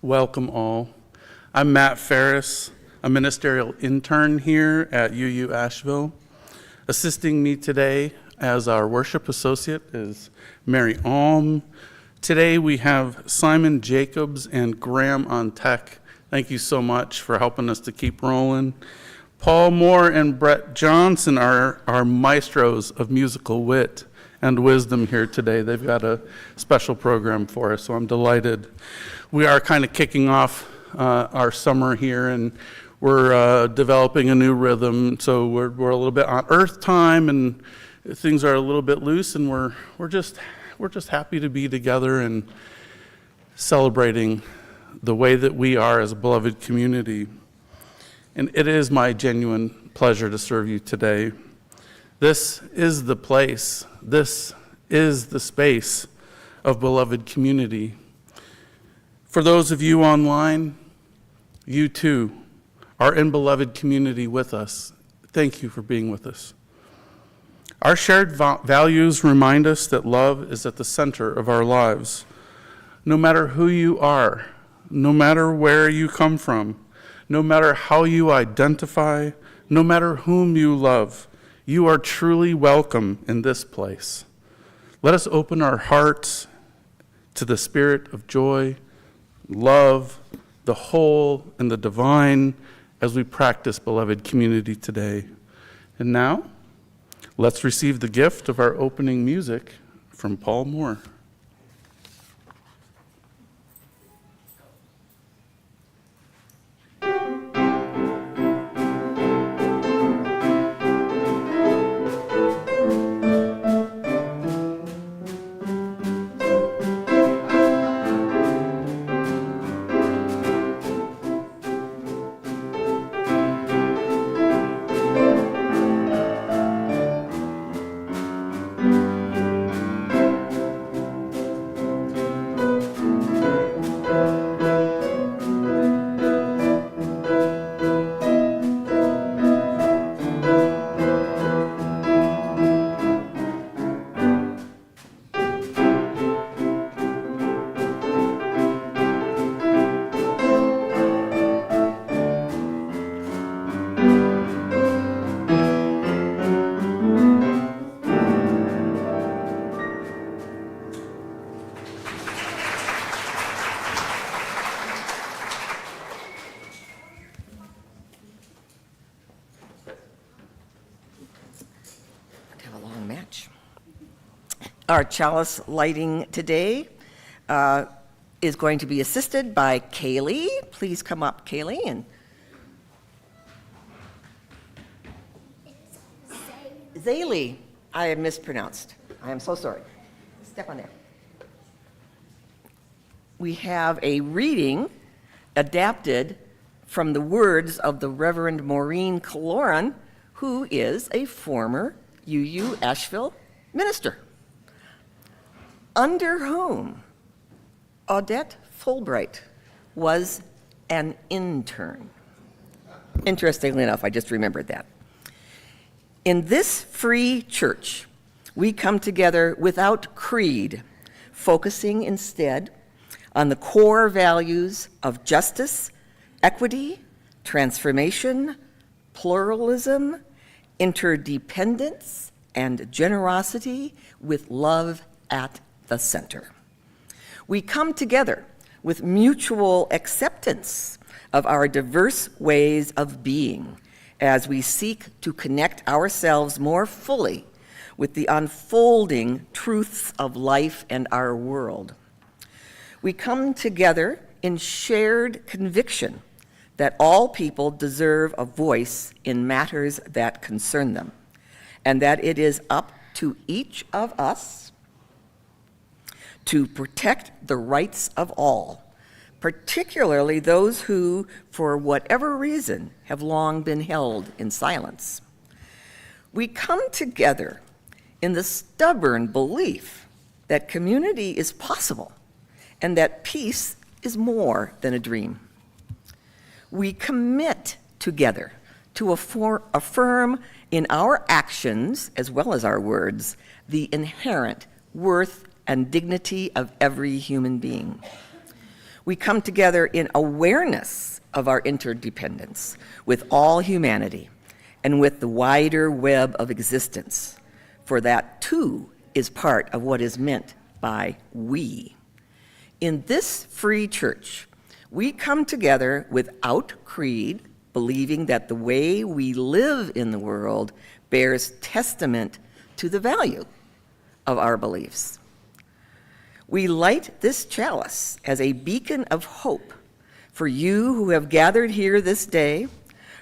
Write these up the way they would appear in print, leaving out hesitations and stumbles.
Welcome all. I'm Matt Farris, a ministerial intern here at UU Asheville. Assisting me today as our worship associate is Mary Alm. Today we have Simon Jacobs and Graham on tech. Thank you so much for helping us to keep rolling. Paul Moore and Brett Johnson are our maestros of musical wit and wisdom here today. They've got a special program for us, so I'm delighted. We are kind of kicking off our summer here, and we're developing a new rhythm. So we're a little bit on Earth time, and things are a little bit loose, and we're just happy to be together and celebrating the way that we are as a beloved community. And it is my genuine pleasure to serve you today. This is the place. This is the space of beloved community. For those of you online, you too are in beloved community with us. Thank you for being with us. Our shared values remind us that love is at the center of our lives. No matter who you are, no matter where you come from, no matter how you identify, no matter whom you love, you are truly welcome in this place. Let us open our hearts to the spirit of joy, love, the whole, and the divine as we practice beloved community today. And now, let's receive the gift of our opening music from Paul Moore. Our chalice lighting today is going to be assisted by Kaylee. Please come up, Kaylee. And Zaylee. I have mispronounced. I am so sorry. Step on there. We have a reading adapted from the words of the Reverend Maureen Caloran, who is a former UU Asheville minister, under whom Odette Fulbright was an intern. Interestingly enough, I just remembered that. In this free church, we come together without creed, focusing instead on the core values of justice, equity, transformation, pluralism, interdependence, and generosity, with love at the center. We come together with mutual acceptance of our diverse ways of being as we seek to connect ourselves more fully with the unfolding truths of life and our world. We come together in shared conviction that all people deserve a voice in matters that concern them, and that it is up to each of us to protect the rights of all, particularly those who, for whatever reason, have long been held in silence. We come together in the stubborn belief that community is possible and that peace is more than a dream. We commit together to affirm in our actions, as well as our words, the inherent worth and dignity of every human being. We come together in awareness of our interdependence with all humanity and with the wider web of existence, for that too is part of what is meant by we. In this free church, we come together without creed, believing that the way we live in the world bears testament to the value of our beliefs. We light this chalice as a beacon of hope for you who have gathered here this day,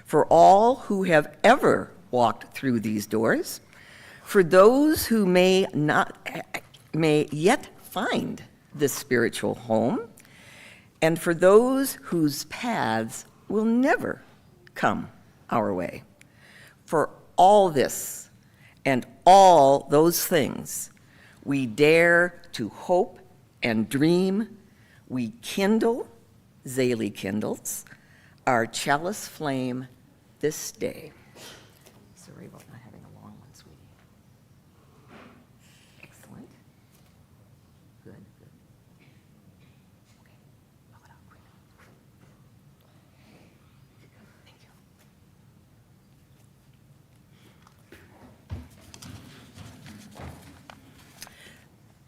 for all who have ever walked through these doors, for those who may yet find this spiritual home, and for those whose paths will never come our way. For all this and all those things, we dare to hope and dream. We kindle, Zaylee kindles, our chalice flame this day. Sorry about not having a long one, sweetie. Excellent. Good, good. Okay, blow it out quick. Thank you.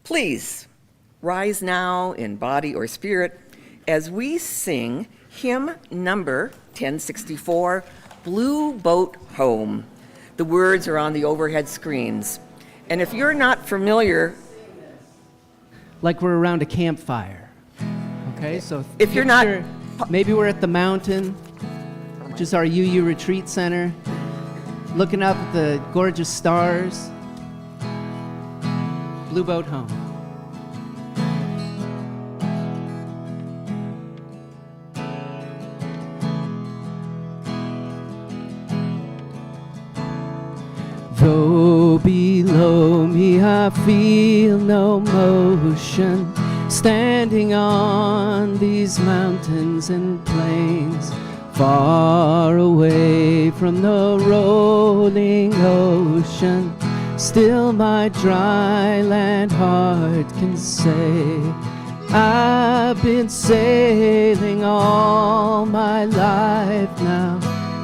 Please rise now in body or spirit as we sing hymn number 1064, Blue Boat Home. The words are on the overhead screens. And if you're not familiar, like we're around a campfire. Okay, so if you're not, maybe we're at the mountain, which is our UU retreat center, looking up at the gorgeous stars. Blue Boat Home. Though below me I feel no motion, standing on these mountains and plains, far away from the rolling ocean, still my dry land heart can say, I've been sailing all my life now.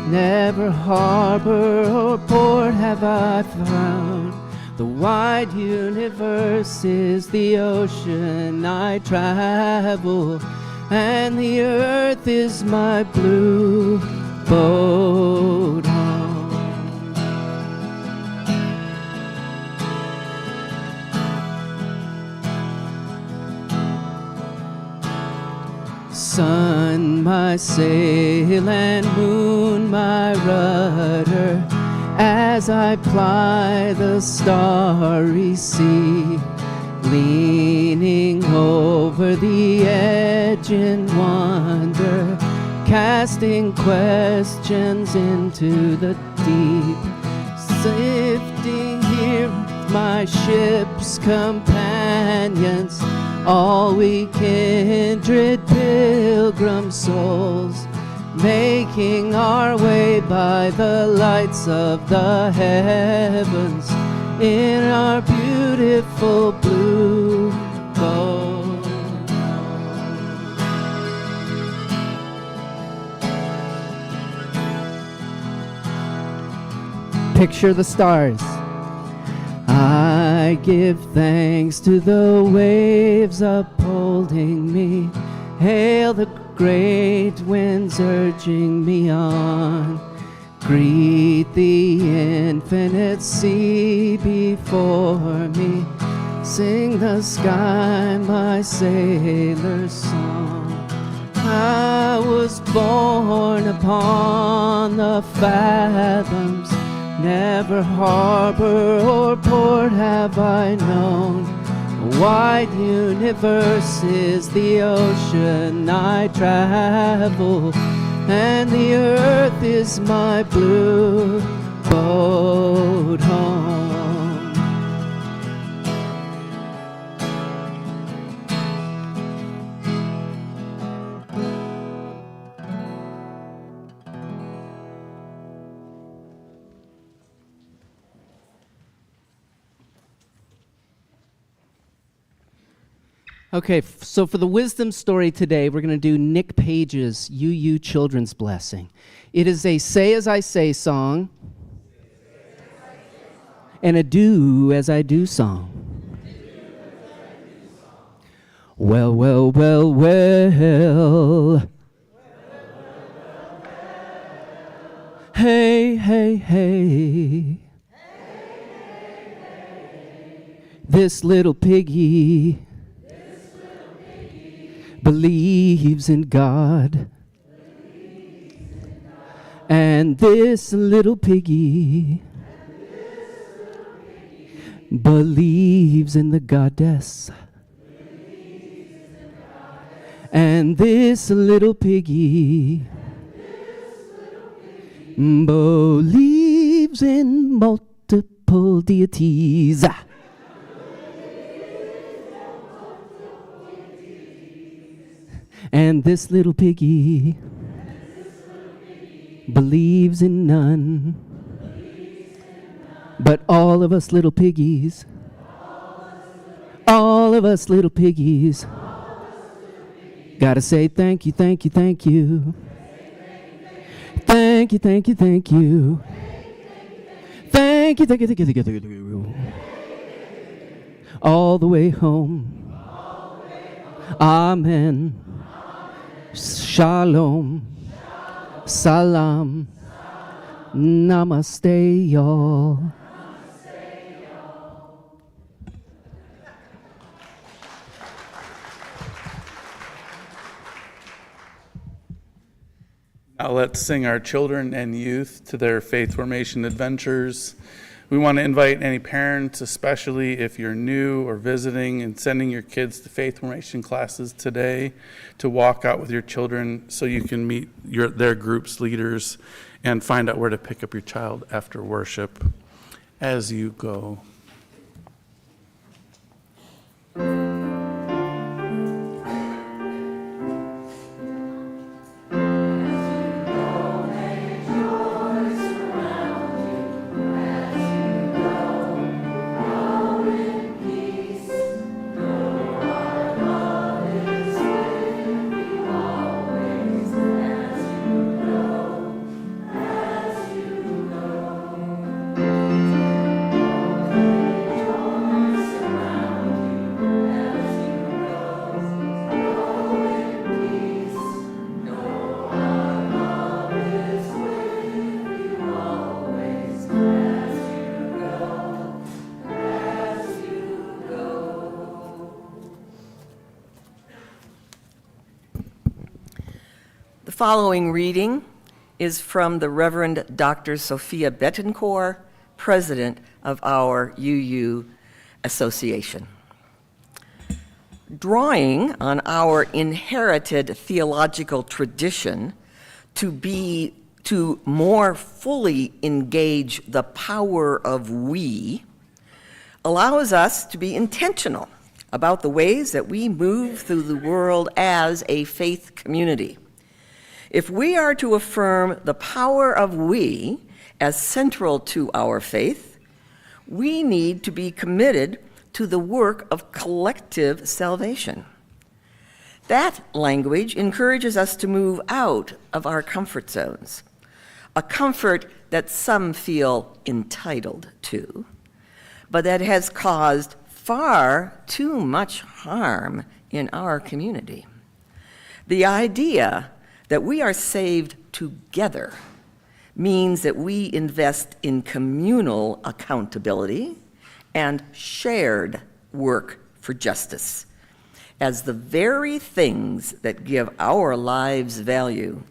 Never harbor or port have I found. The wide universe is the ocean I travel, and the earth is my blue boat home. Sun, my sail, and moon, my rudder, as I ply the starry sea, leaning over the edge in wonder, casting questions into the deep, sifting here with my ship's companions, all we kindred pilgrim souls, making our way by the lights of the heavens in our beautiful blue boat. Picture the stars. I give thanks to the waves upholding me. Hail the great winds urging me on. Greet the infinite sea before me. Sing the sky my sailor's song. I was born upon the fathoms. Never harbor or port have I known. A wide universe is the ocean I travel, and the earth is my blue boat home. Okay, so for the wisdom story today, we're going to do Nick Page's UU Children's Blessing. It is a Say As I Say song and a Do As I Do song. Well, well, well, well. Hey, hey, hey. This little piggy believes in God. And this little piggy believes in the goddess. And this little piggy believes in multiple deities. And this little piggy believes in none. But all of us little piggies, all of us little piggies, gotta say thank you, thank you, thank you. Thank you, thank you, thank you. Thank you, thank you, thank you, thank you, thank you. All the way home. Amen. Shalom. Salam. Namaste, y'all. Now let's sing our children and youth to their faith formation adventures. We want to invite any parents, especially if you're new or visiting and sending your kids to faith formation classes today, to walk out with your children so you can meet their group's leaders and find out where to pick up your child after worship as you go. The following reading is from the Reverend Dr. Sophia Betancourt, President of our UU Association. Drawing on our inherited theological tradition to more fully engage the power of we allows us to be intentional about the ways that we move through the world as a faith community. If we are to affirm the power of we as central to our faith, we need to be committed to the work of collective salvation. That language encourages us to move out of our comfort zones, a comfort that some feel entitled to, but that has caused far too much harm in our community. The idea that we are saved together means that we invest in communal accountability and shared work for justice as the very things that give our lives value,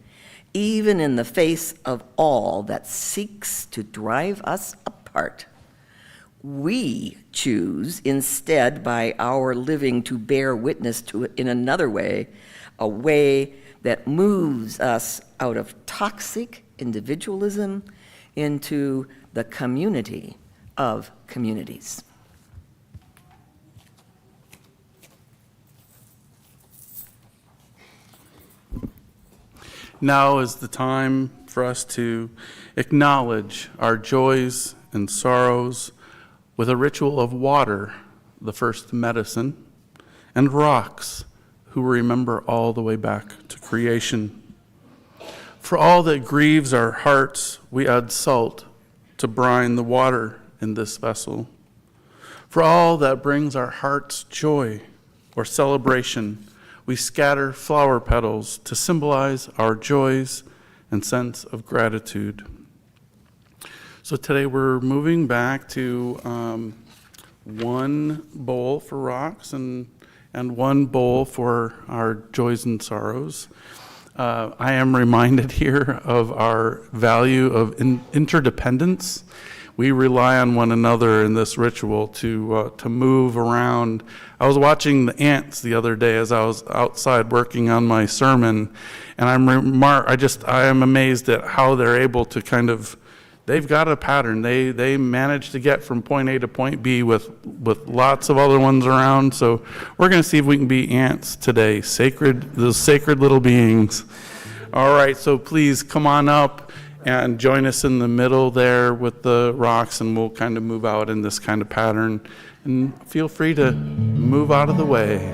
even in the face of all that seeks to drive us apart. We choose instead by our living to bear witness to it in another way, a way that moves us out of toxic individualism into the community of communities. Now is the time for us to acknowledge our joys and sorrows with a ritual of water, the first medicine, and rocks who remember all the way back to creation. For all that grieves our hearts, we add salt to brine the water in this vessel. For all that brings our hearts joy or celebration, we scatter flower petals to symbolize our joys and sense of gratitude. So today we're moving back to one bowl for rocks and one bowl for our joys and sorrows. I am reminded here of our value of interdependence. We rely on one another in this ritual to move around. I was watching the ants the other day as I was outside working on my sermon, and I am amazed at how they're able to they've got a pattern. They manage to get from point A to point B with lots of other ones around. So we're going to see if we can be ants today, those sacred little beings. All right, so please come on up and join us in the middle there with the rocks, and we'll kind of move out in this kind of pattern. And feel free to move out of the way.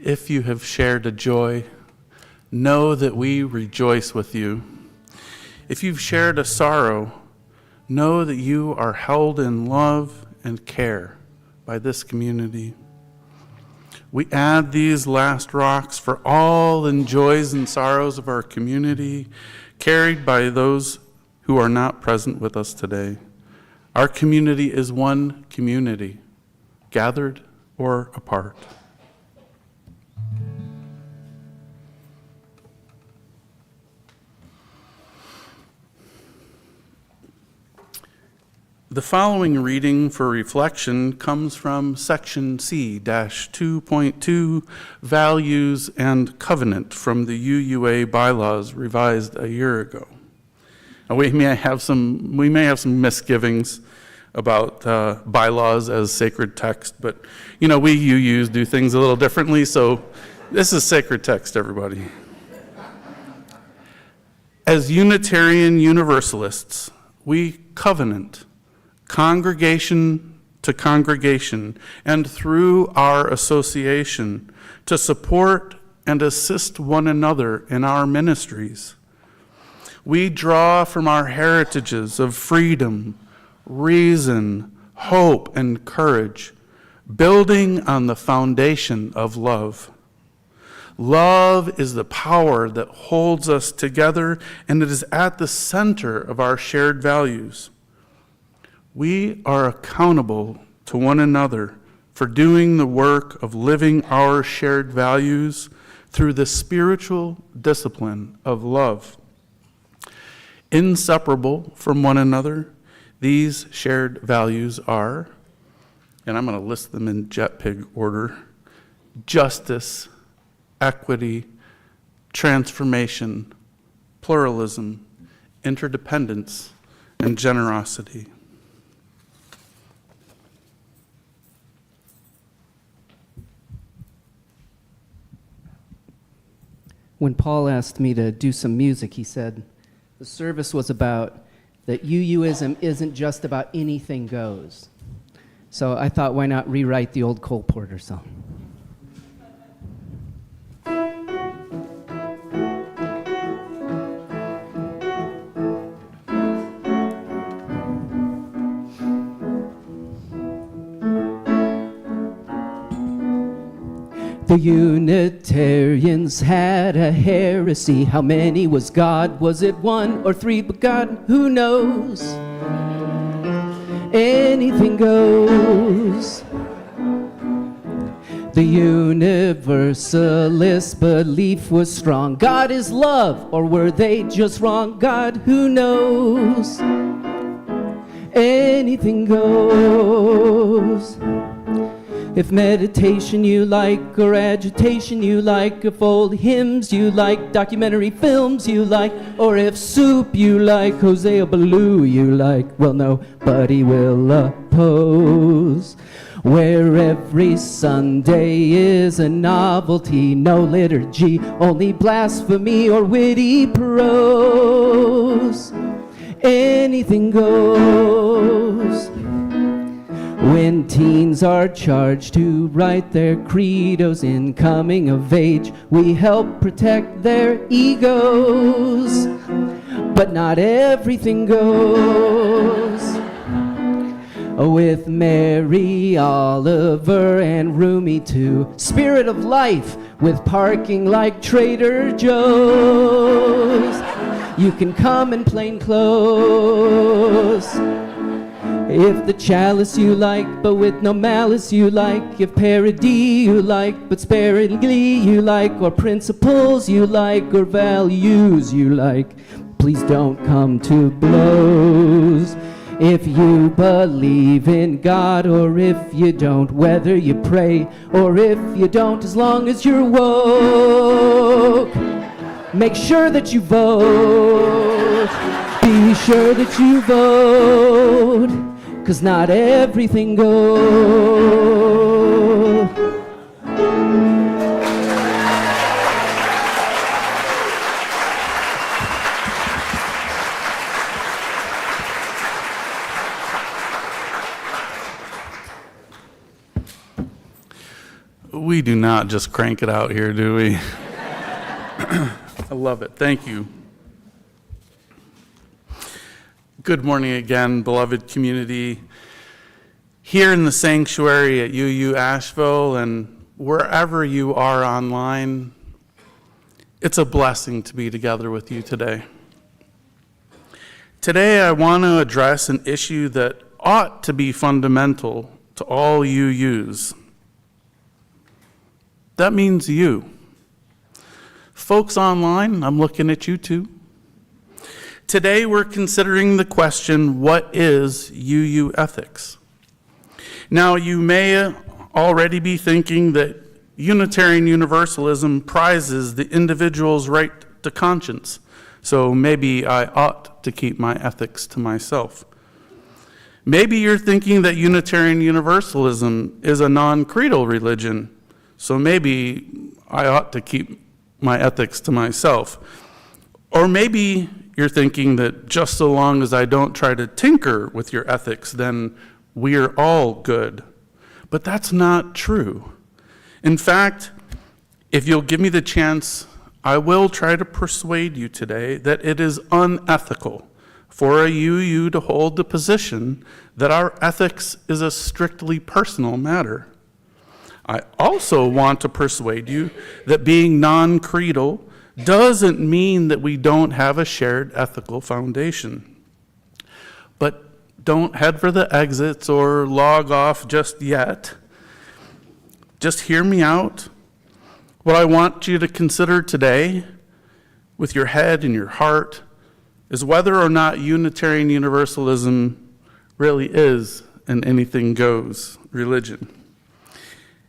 If you have shared a joy, know that we rejoice with you. If you've shared a sorrow, know that you are held in love and care by this community. We add these last rocks for all the joys and sorrows of our community, carried by those who are not present with us today. Our community is one community, gathered or apart. The following reading for reflection comes from Section C-2.2, Values and Covenant from the UUA bylaws revised a year ago. Now, we may have some misgivings about bylaws as sacred text, but we UUs do things a little differently, so this is sacred text, everybody. As Unitarian Universalists, we covenant congregation to congregation, and through our association to support and assist one another in our ministries. We draw from our heritages of freedom, reason, hope, and courage, building on the foundation of love. Love is the power that holds us together, and it is at the center of our shared values. We are accountable to one another for doing the work of living our shared values through the spiritual discipline of love. Inseparable from one another, these shared values are, and I'm going to list them in JetPig order: justice, equity, transformation, pluralism, interdependence, and generosity. When Paul asked me to do some music, he said the service was about that UUism isn't just about anything goes. So I thought, why not rewrite the old Cole Porter song? The Unitarians had a heresy. How many was God? Was it one or three? But God, who knows? Anything goes. The Universalist belief was strong. God is love, or were they just wrong? God, who knows? Anything goes. If meditation you like, or agitation you like, if old hymns you like, documentary films you like, or if soup you like, Hosea Ballou you like, well, nobody will oppose. Where every Sunday is a novelty, no liturgy, only blasphemy or witty prose. Anything goes. When teens are charged to write their credos in coming of age, we help protect their egos. But not everything goes. With Mary Oliver and Rumi too, spirit of life with parking like Trader Joe's. You can come in plain clothes. If the chalice you like, but with no malice you like, if parody you like, but sparingly you like, or principles you like, or values you like, please don't come to blows. If you believe in God, or if you don't, whether you pray, or if you don't, as long as you're woke, make sure that you vote. Be sure that you vote. 'Cause not everything goes. We do not just crank it out here, do we? I love it. Thank you. Good morning again, beloved community. Here in the sanctuary at UU Asheville and wherever you are online, it's a blessing to be together with you today. Today I want to address an issue that ought to be fundamental to all UUs. That means you. Folks online, I'm looking at you too. Today we're considering the question, what is UU ethics? Now, you may already be thinking that Unitarian Universalism prizes the individual's right to conscience, so maybe I ought to keep my ethics to myself. Maybe you're thinking that Unitarian Universalism is a non-creedal religion, so maybe I ought to keep my ethics to myself. Or maybe you're thinking that just so long as I don't try to tinker with your ethics, then we're all good. But that's not true. In fact, if you'll give me the chance, I will try to persuade you today that it is unethical for a UU to hold the position that our ethics is a strictly personal matter. I also want to persuade you that being non-creedal doesn't mean that we don't have a shared ethical foundation. But don't head for the exits or log off just yet. Just hear me out. What I want you to consider today, with your head and your heart, is whether or not Unitarian Universalism really is an anything-goes religion.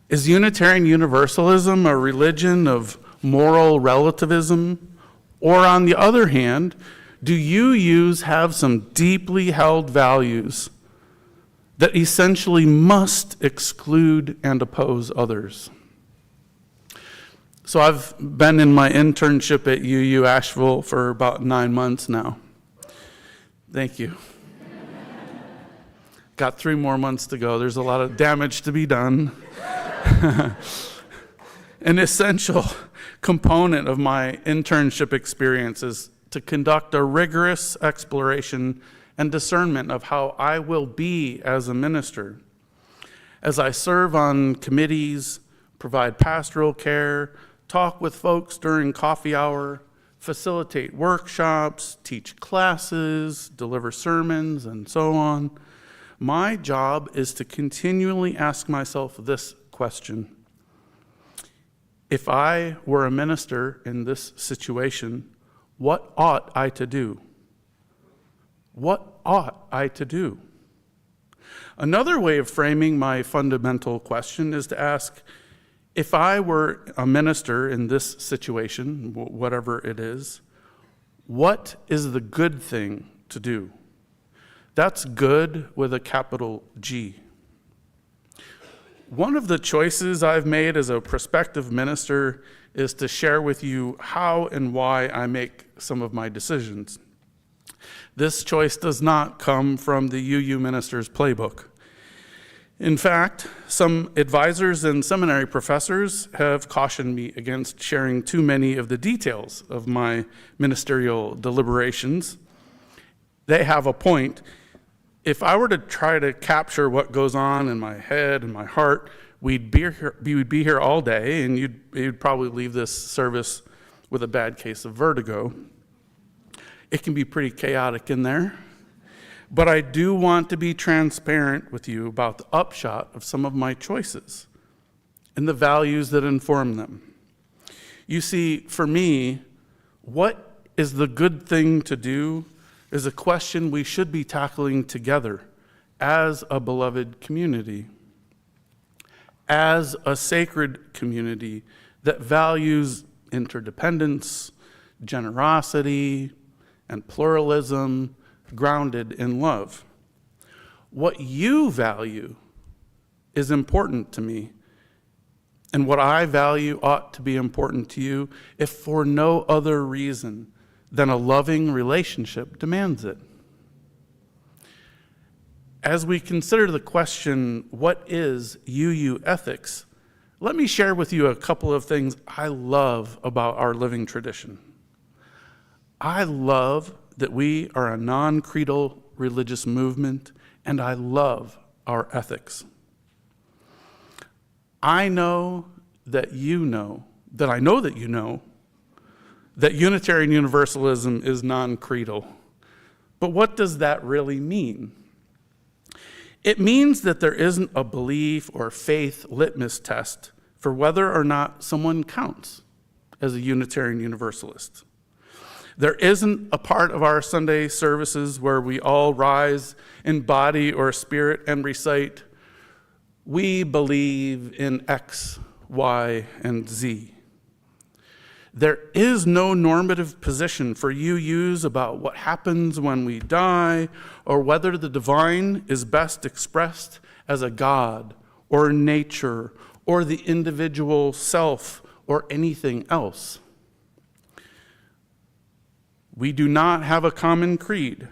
Is Unitarian Universalism a religion of moral relativism? Or on the other hand, do UUs have some deeply held values that essentially must exclude and oppose others? So I've been in my internship at UU Asheville for about 9 months now. Thank you. Got 3 more months to go. There's a lot of damage to be done. An essential component of my internship experience is to conduct a rigorous exploration and discernment of how I will be as a minister. As I serve on committees, provide pastoral care, talk with folks during coffee hour, facilitate workshops, teach classes, deliver sermons, and so on, my job is to continually ask myself this question. If I were a minister in this situation, what ought I to do? What ought I to do? Another way of framing my fundamental question is to ask, if I were a minister in this situation, whatever it is, what is the good thing to do? That's good with a capital G. One of the choices I've made as a prospective minister is to share with you how and why I make some of my decisions. This choice does not come from the UU Minister's Playbook. In fact, some advisors and seminary professors have cautioned me against sharing too many of the details of my ministerial deliberations. They have a point. If I were to try to capture what goes on in my head and my heart, we'd be here all day, and you'd probably leave this service with a bad case of vertigo. It can be pretty chaotic in there. But I do want to be transparent with you about the upshot of some of my choices and the values that inform them. You see, for me, what is the good thing to do is a question we should be tackling together as a beloved community, as a sacred community that values interdependence, generosity, and pluralism, grounded in love. What you value is important to me, and what I value ought to be important to you, if for no other reason than a loving relationship demands it. As we consider the question, what is UU ethics, let me share with you a couple of things I love about our living tradition. I love that we are a non-creedal religious movement, and I love our ethics. I know that you know that Unitarian Universalism is non-creedal. But what does that really mean? It means that there isn't a belief or faith litmus test for whether or not someone counts as a Unitarian Universalist. There isn't a part of our Sunday services where we all rise in body or spirit and recite, "We believe in X, Y, and Z." There is no normative position for UUs about what happens when we die or whether the divine is best expressed as a God or nature or the individual self or anything else. We do not have a common creed,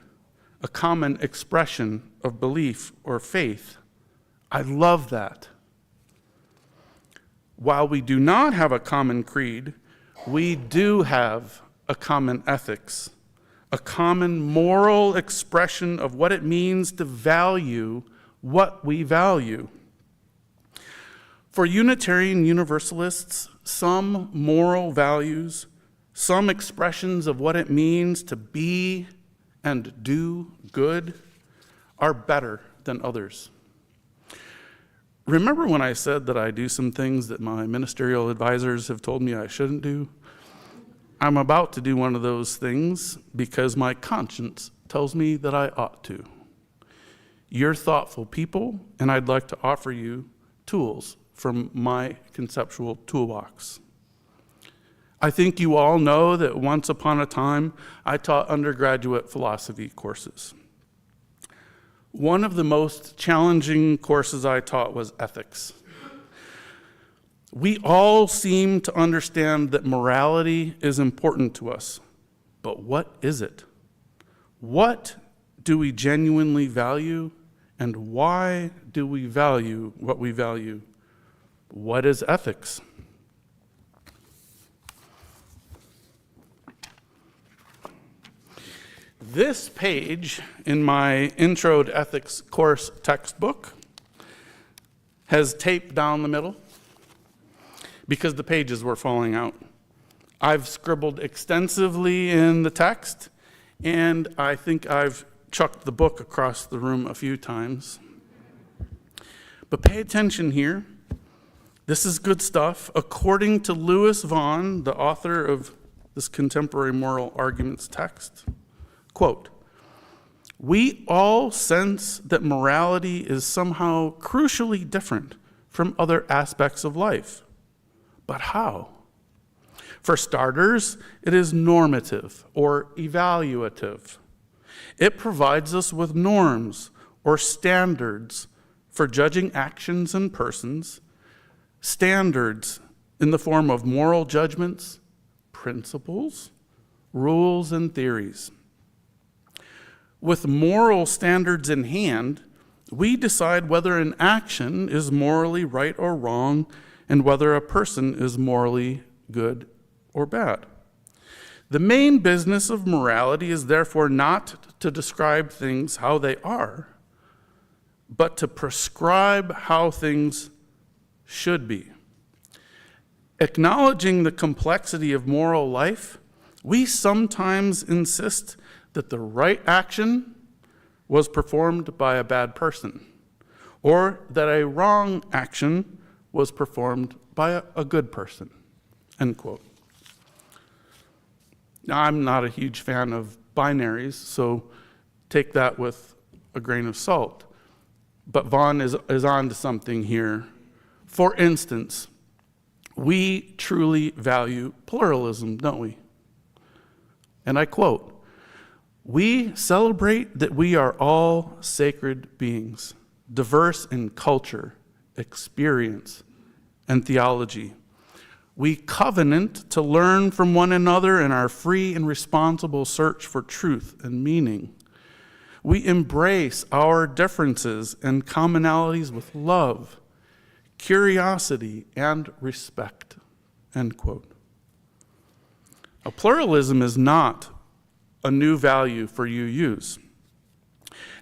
a common expression of belief or faith. I love that. While we do not have a common creed, we do have a common ethics, a common moral expression of what it means to value what we value. For Unitarian Universalists, some moral values, some expressions of what it means to be and do good are better than others. Remember when I said that I do some things that my ministerial advisors have told me I shouldn't do? I'm about to do one of those things because my conscience tells me that I ought to. You're thoughtful people, and I'd like to offer you tools from my conceptual toolbox. I think you all know that once upon a time, I taught undergraduate philosophy courses. One of the most challenging courses I taught was ethics. We all seem to understand that morality is important to us, but what is it? What do we genuinely value, and why do we value what we value? What is ethics? This page in my Intro to Ethics course textbook has tape down the middle because the pages were falling out. I've scribbled extensively in the text, and I think I've chucked the book across the room a few times. But pay attention here. This is good stuff. According to Louis Vaughan, the author of this contemporary moral arguments text, quote, "We all sense that morality is somehow crucially different from other aspects of life. But how? For starters, it is normative or evaluative. It provides us with norms or standards for judging actions and persons, standards in the form of moral judgments, principles, rules, and theories. With moral standards in hand, we decide whether an action is morally right or wrong and whether a person is morally good or bad. The main business of morality is therefore not to describe things how they are, but to prescribe how things should be. Acknowledging the complexity of moral life, we sometimes insist that the right action was performed by a bad person, or that a wrong action was performed by a good person," end quote. Now, I'm not a huge fan of binaries, so take that with a grain of salt. But Vaughan is on to something here. For instance, we truly value pluralism, don't we? And I quote, "We celebrate that we are all sacred beings, diverse in culture, experience, and theology. We covenant to learn from one another in our free and responsible search for truth and meaning. We embrace our differences and commonalities with love, curiosity, and respect," end quote. Now, pluralism is not a new value for UUs.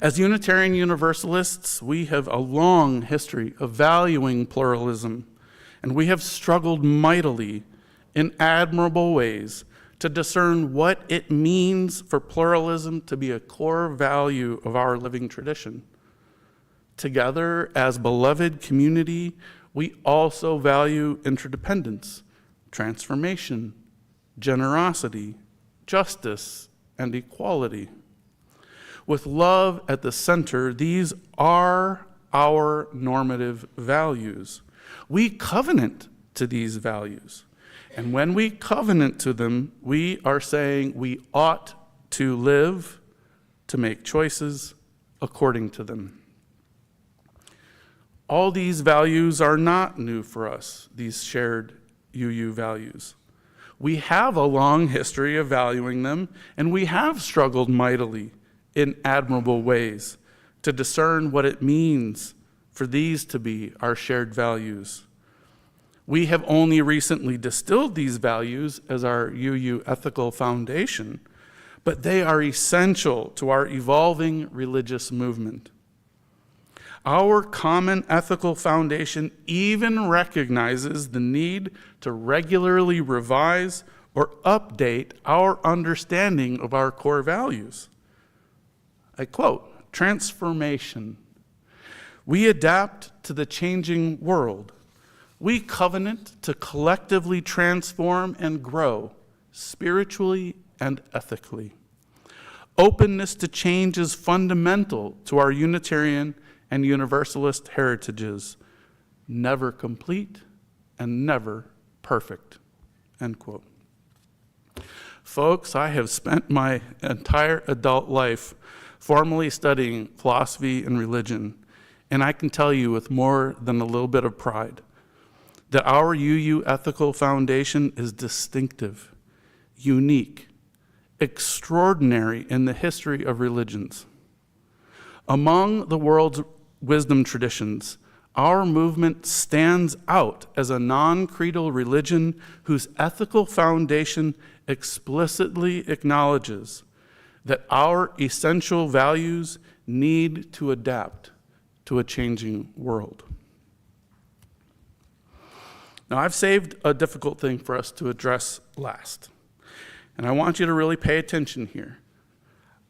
As Unitarian Universalists, we have a long history of valuing pluralism, and we have struggled mightily in admirable ways to discern what it means for pluralism to be a core value of our living tradition. Together, as beloved community, We also value interdependence, transformation, generosity, justice, and equality. With love at the center, these are our normative values. We covenant to these values. And when we covenant to them, we are saying we ought to live, to make choices according to them. All these values are not new for us, these shared UU values. We have a long history of valuing them, and we have struggled mightily in admirable ways to discern what it means for these to be our shared values. We have only recently distilled these values as our UU ethical foundation, but they are essential to our evolving religious movement. Our common ethical foundation even recognizes the need to regularly revise or update our understanding of our core values. I quote, transformation. We adapt to the changing world. We covenant to collectively transform and grow spiritually and ethically. Openness to change is fundamental to our Unitarian and Universalist heritages, never complete and never perfect, end quote. Folks, I have spent my entire adult life formally studying philosophy and religion, and I can tell you with more than a little bit of pride that our UU ethical foundation is distinctive, unique, extraordinary in the history of religions. Among the world's wisdom traditions, our movement stands out as a non-creedal religion whose ethical foundation explicitly acknowledges that our essential values need to adapt to a changing world. Now, I've saved a difficult thing for us to address last, and I want you to really pay attention here.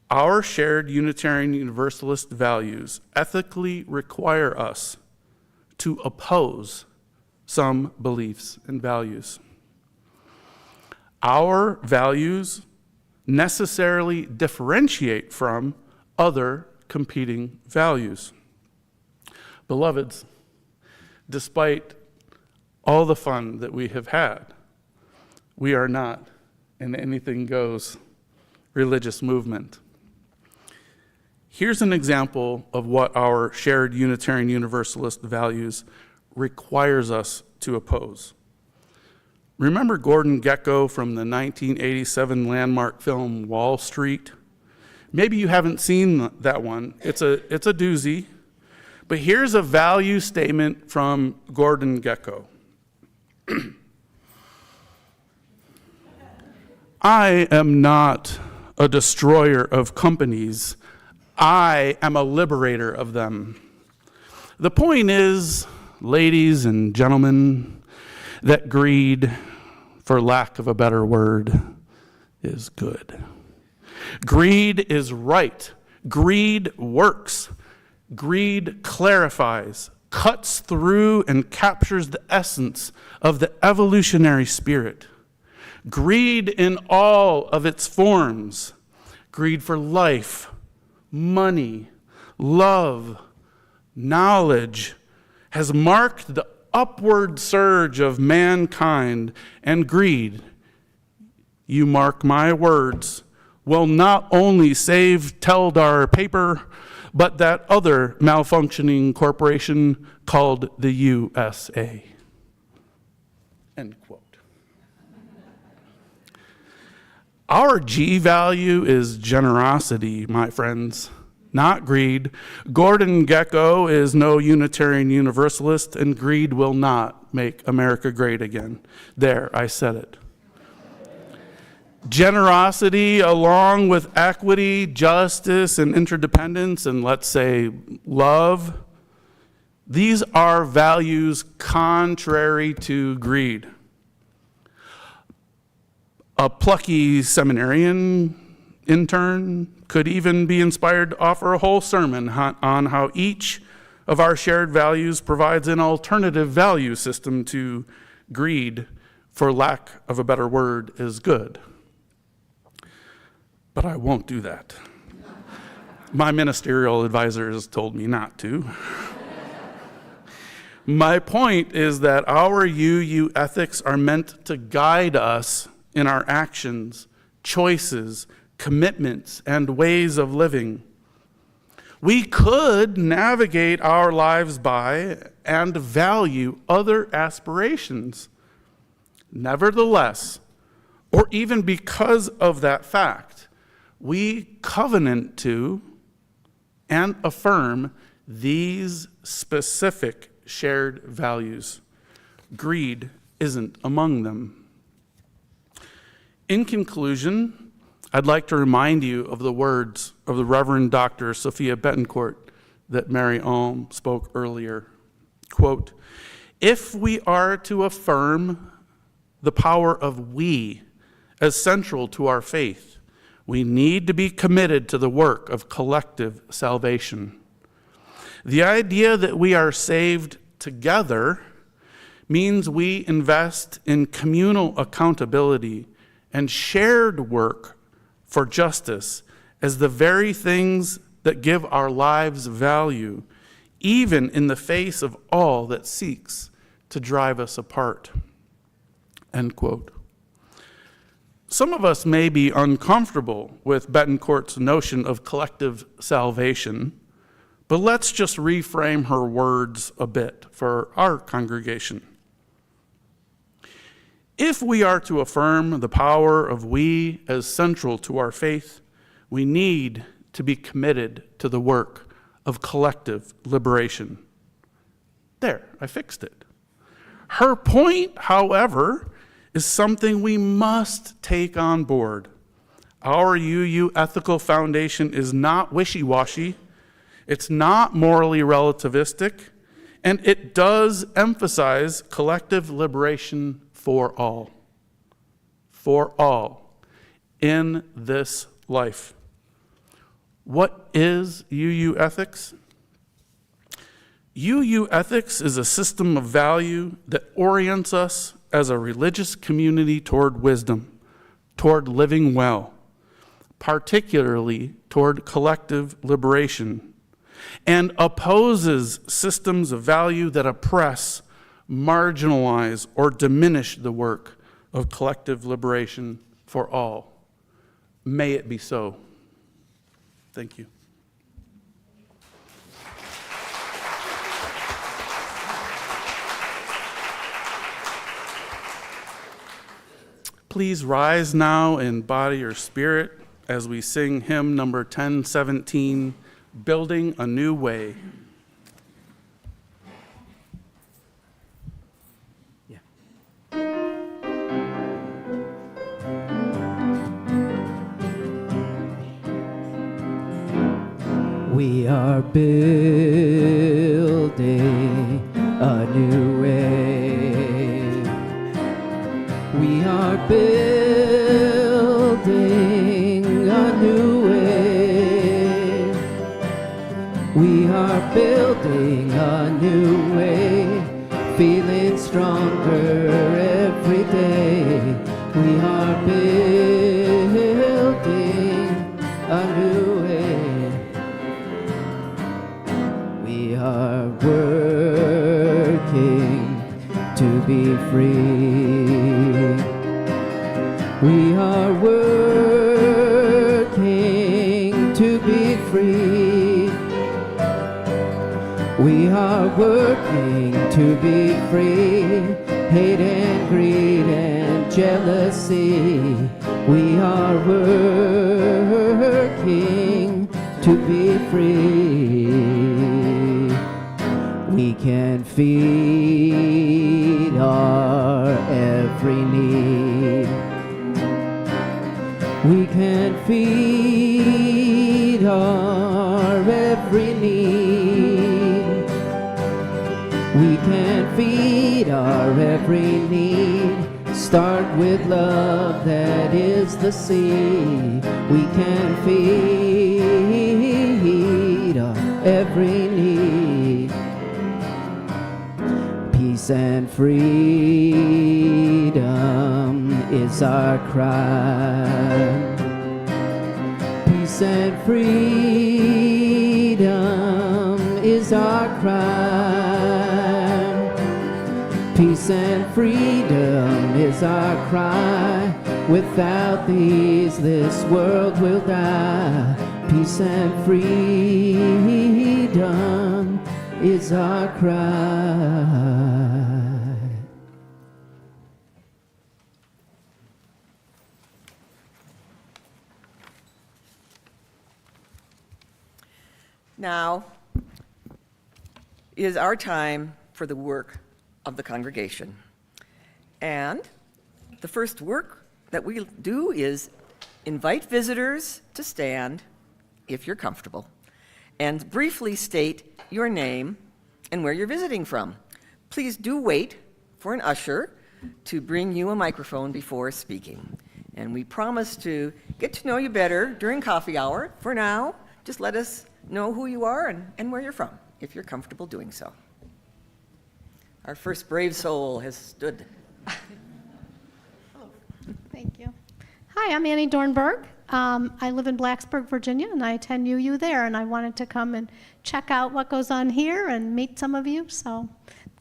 Our shared Unitarian Universalist values ethically require us to oppose some beliefs and values. Our values necessarily differentiate from other competing values. Beloveds, despite all the fun that we have had, we are not an anything goes religious movement. Here's an example of what our shared Unitarian Universalist values requires us to oppose. Remember Gordon Gekko from the 1987 landmark film Wall Street? Maybe you haven't seen that one. It's a doozy. But here's a value statement from Gordon Gekko. I am not a destroyer of companies. I am a liberator of them. The point is, ladies and gentlemen, that greed, for lack of a better word, is good. Greed is right. Greed works. Greed clarifies, cuts through, and captures the essence of the evolutionary spirit. Greed in all of its forms. Greed for life, money, love, knowledge has marked the upward surge of mankind, and greed, you mark my words, will not only save Teldar paper, but that other malfunctioning corporation called the USA. End quote. Our G value is generosity, my friends, not greed. Gordon Gekko is no Unitarian Universalist, and greed will not make America great again. There, I said it. Generosity, along with equity, justice, and interdependence, and let's say love, these are values contrary to greed. A plucky seminarian intern could even be inspired to offer a whole sermon on how each of our shared values provides an alternative value system to greed, for lack of a better word, is good. But I won't do that. My ministerial advisors told me not to. My point is that our UU ethics are meant to guide us in our actions, choices, commitments, and ways of living. We could navigate our lives by and value other aspirations. Nevertheless, or even because of that fact, we covenant to and affirm these specific shared values. Greed isn't among them. In conclusion, I'd like to remind you of the words of the Reverend Dr. Sophia Betancourt that Mary Alm spoke earlier. Quote, "If we are to affirm the power of we as central to our faith, we need to be committed to the work of collective salvation. The idea that we are saved together means we invest in communal accountability and shared work for justice as the very things that give our lives value, even in the face of all that seeks to drive us apart." End quote. Some of us may be uncomfortable with Betancourt's notion of collective salvation, but let's just reframe her words a bit for our congregation. If we are to affirm the power of we as central to our faith, we need to be committed to the work of collective liberation. There, I fixed it. Her point, however, is something we must take on board. Our UU ethical foundation is not wishy-washy, it's not morally relativistic, and it does emphasize collective liberation for all in this life. What is UU ethics? UU ethics is a system of value that orients us as a religious community toward wisdom, toward living well, particularly toward collective liberation, and opposes systems of value that oppress, marginalize, or diminish the work of collective liberation for all. May it be so. Thank you. Please rise now in body or spirit as we sing hymn number 1017, Building a New Way. We are building a new way. We are building a new way. We are building a new way, feeling stronger every day. We are building a new way. We are working to be free. We are working to be free. We are working to be free. Hate and greed and jealousy. We are working to be free. We can feed our every need. We can feed our every need. We can feed our every need. Start with love, that is the seed. We can feed our every need. and freedom is our cry. Peace and freedom is our cry. Peace and freedom is our cry. Without these, this world will die. Peace and freedom is our cry. Now is our time for the work of the congregation. And the first work that we do is invite visitors to stand, if you're comfortable, and briefly state your name and where you're visiting from. Please do wait for an usher to bring you a microphone before speaking. And we promise to get to know you better during coffee hour. For now, just let us know who you are and where you're from, if you're comfortable doing so. Our first brave soul has stood. Thank you. Hi, I'm Annie Dornberg. I live in Blacksburg, Virginia, and I attend UU there, and I wanted to come and check out what goes on here and meet some of you, so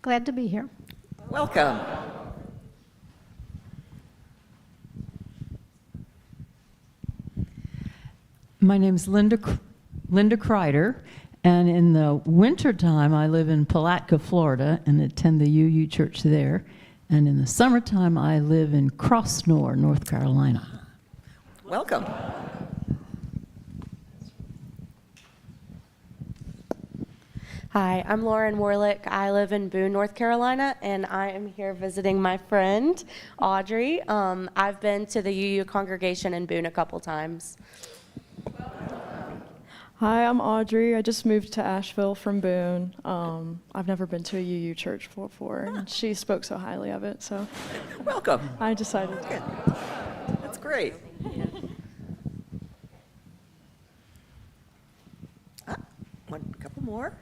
glad to be here. Welcome. My name's Linda Kreider, and in the wintertime, I live in Palatka, Florida, and attend the UU Church there. And in the summertime, I live in Crossnore, North Carolina. Welcome. Hi, I'm Lauren Warlick. I live in Boone, North Carolina, and I am here visiting my friend, Audrey. I've been to the UU congregation in Boone a couple times. Hi, I'm Audrey. I just moved to Asheville from Boone. I've never been to a UU church before, and she spoke so highly of it, so Welcome. I decided. Good. That's great. A couple more.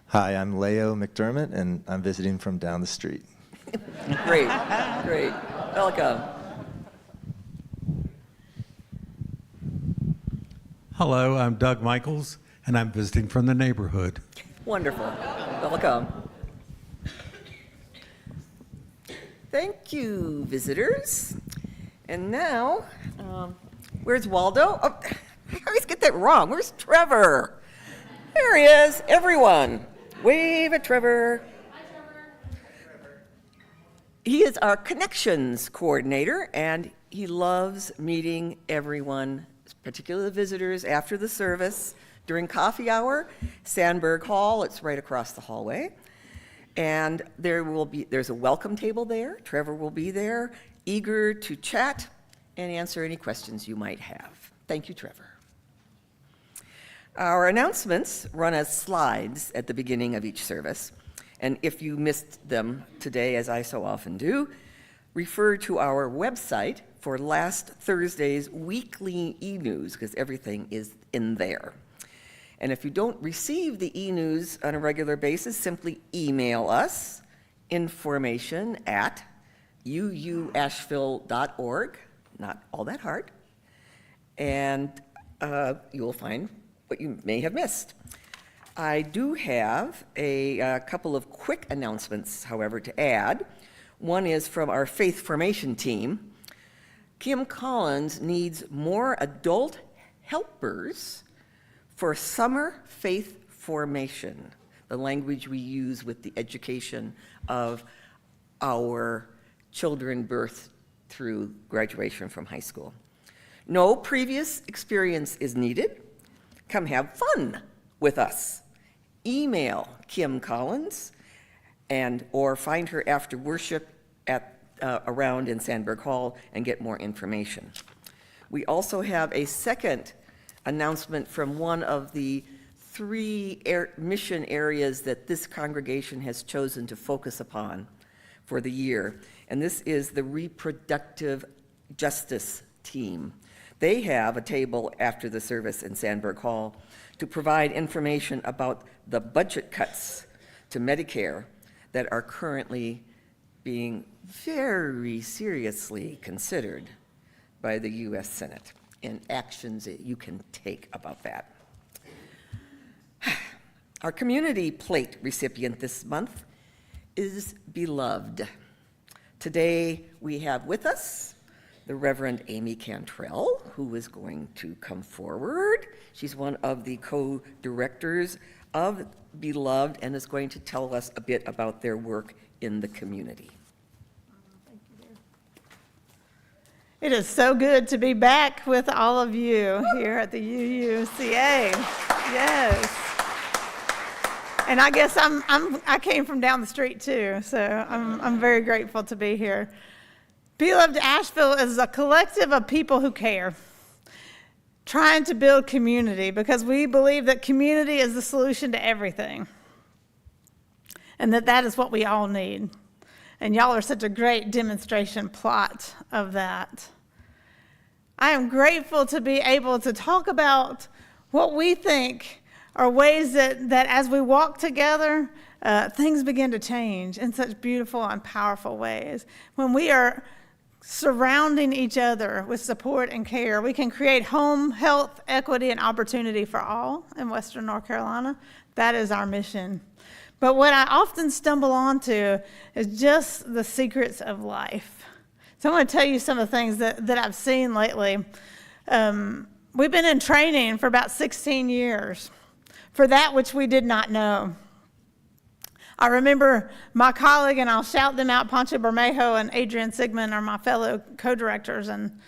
Hi, I'm Leo McDermott, and I'm visiting from down the street. Great, great. Welcome. Hello, I'm Doug Michaels, and I'm visiting from the neighborhood. Wonderful. Welcome. Thank you, visitors. And now, where's Waldo? Oh, I always get that wrong. Where's Trevor? There he is. Everyone, wave at Trevor. Hi, Trevor. He is our connections coordinator, and he loves meeting everyone, particularly the visitors, after the service during coffee hour. Sandberg Hall, it's right across the hallway. And there's a welcome table there. Trevor will be there, eager to chat and answer any questions you might have. Thank you, Trevor. Our announcements run as slides at the beginning of each service. And if you missed them today, as I so often do, refer to our website for last Thursday's weekly e-news, because everything is in there. And if you don't receive the e-news on a regular basis, simply email us, information@uuasheville.org, not all that hard, and you will find what you may have missed. I do have a couple of quick announcements, however, to add. One is from our faith formation team. Kim Collins needs more adult helpers for summer faith formation, the language we use with the education of our children birthed through graduation from high school. No previous experience is needed. Come have fun with us. Email Kim Collins or find her after worship at around in Sandberg Hall and get more information. We also have a second announcement from one of the three mission areas that this congregation has chosen to focus upon for the year, and this is the reproductive justice team. They have a table after the service in Sandberg Hall to provide information about the budget cuts to Medicare that are currently being very seriously considered by the U.S. Senate, and actions that you can take about that. Our community plate recipient this month is Beloved. Today we have with us the Reverend Amy Cantrell, who is going to come forward. She's one of the co-directors of Beloved and is going to tell us a bit about their work in the community. It is so good to be back with all of you here at the UUCA. Yes. And I guess I came from down the street too, so I'm very grateful to be here. Beloved Asheville is a collective of people who care, trying to build community because we believe that community is the solution to everything, and that is what we all need. And y'all are such a great demonstration plot of that. I am grateful to be able to talk about what we think are ways that as we walk together, things begin to change in such beautiful and powerful ways. When we are surrounding each other with support and care, we can create home, health, equity, and opportunity for all in Western North Carolina. That is our mission. But what I often stumble onto is just the secrets of life. So I want to tell you some of the things that I've seen lately. We've been in training for about 16 years for that which we did not know. I remember my colleague, and I'll shout them out, Pancho Bermejo and Adrian Sigmund are my fellow co-directors, and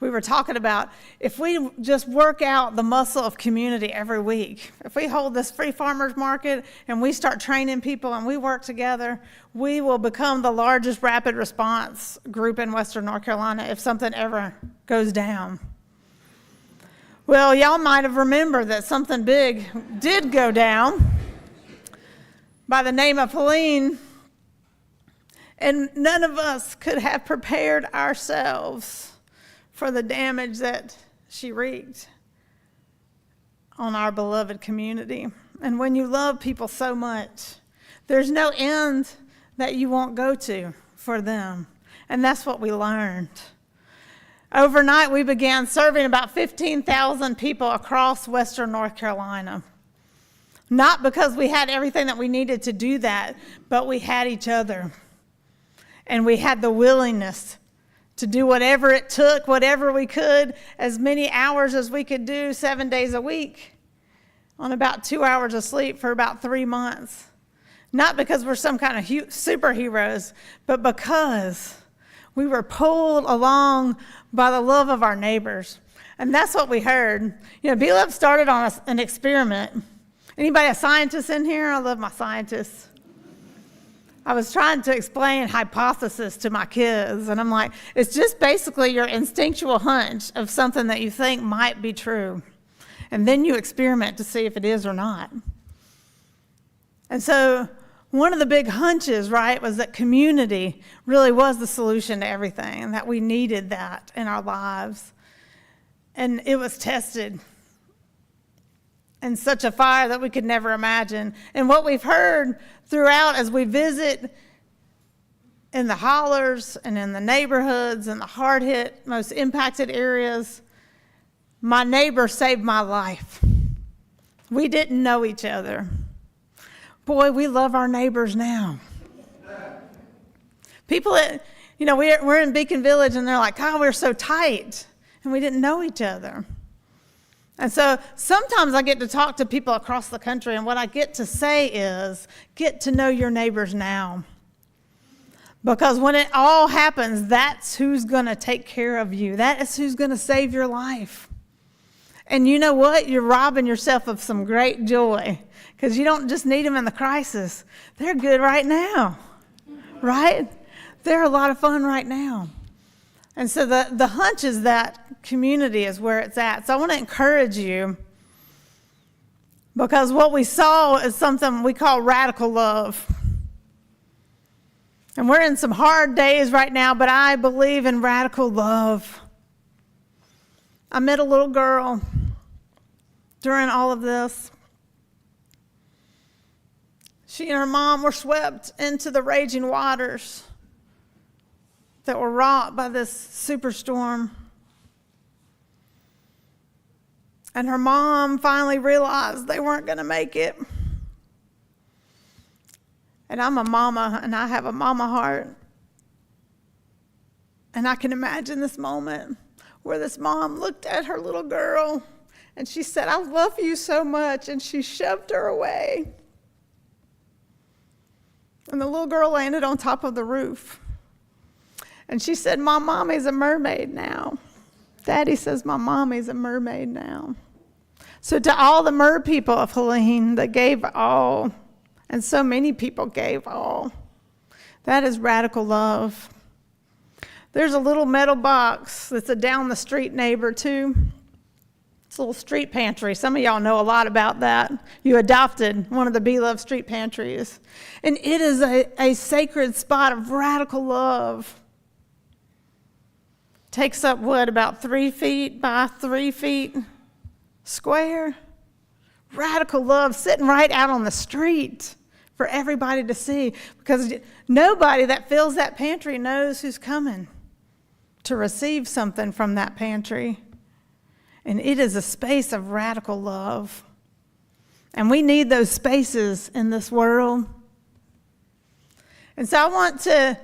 we were talking about if we just work out the muscle of community every week, if we hold this free farmers market and we start training people and we work together, we will become the largest rapid response group in Western North Carolina if something ever goes down. Well, y'all might have remembered that something big did go down by the name of Helene, and none of us could have prepared ourselves for the damage that she wreaked on our beloved community. And when you love people so much, there's no end that you won't go to for them. And that's what we learned. Overnight, we began serving about 15,000 people across Western North Carolina. Not because we had everything that we needed to do that, but we had each other. And we had the willingness to do whatever it took, whatever we could, as many hours as we could do 7 days a week, on about 2 hours of sleep for about 3 months. Not because we're some kind of superheroes, but because we were pulled along by the love of our neighbors. And that's what we heard. You know, Beloved started on an experiment. Anybody a scientist in here? I love my scientists. I was trying to explain hypothesis to my kids, and I'm like, it's just basically your instinctual hunch of something that you think might be true. And then you experiment to see if it is or not. And so one of the big hunches, right, was that community really was the solution to everything, and that we needed that in our lives. And it was tested in such a fire that we could never imagine. And what we've heard throughout as we visit in the hollers and in the neighborhoods and the hard-hit, most impacted areas, my neighbor saved my life. We didn't know each other. Boy, we love our neighbors now. People that, you know, we're in Beacon Village and they're like, God, we're so tight. And we didn't know each other. And so sometimes I get to talk to people across the country, and what I get to say is, get to know your neighbors now. Because when it all happens, that's who's going to take care of you. That is who's going to save your life. And you know what? You're robbing yourself of some great joy, because you don't just need them in the crisis. They're good right now, right? They're a lot of fun right now. And so the hunch is that community is where it's at. So I want to encourage you, because what we saw is something we call radical love. And we're in some hard days right now, but I believe in radical love. I met a little girl during all of this. She and her mom were swept into the raging waters that were wrought by this superstorm. And her mom finally realized they weren't going to make it. And I'm a mama, and I have a mama heart. And I can imagine this moment where this mom looked at her little girl, and she said, "I love you so much," and she shoved her away. And the little girl landed on top of the roof. And she said, "My mommy's a mermaid now." Daddy says, "My mommy's a mermaid now." So to all the mer people of Helene that gave all, and so many people gave all, that is radical love. There's a little metal box that's a down the street neighbor too. It's a little street pantry. Some of y'all know a lot about that. You adopted one of the Be Love street pantries. And it is a sacred spot of radical love. Takes up what, about 3 feet by 3 feet square? Radical love sitting right out on the street for everybody to see, because nobody that fills that pantry knows who's coming to receive something from that pantry. And it is a space of radical love. And we need those spaces in this world. And so I want to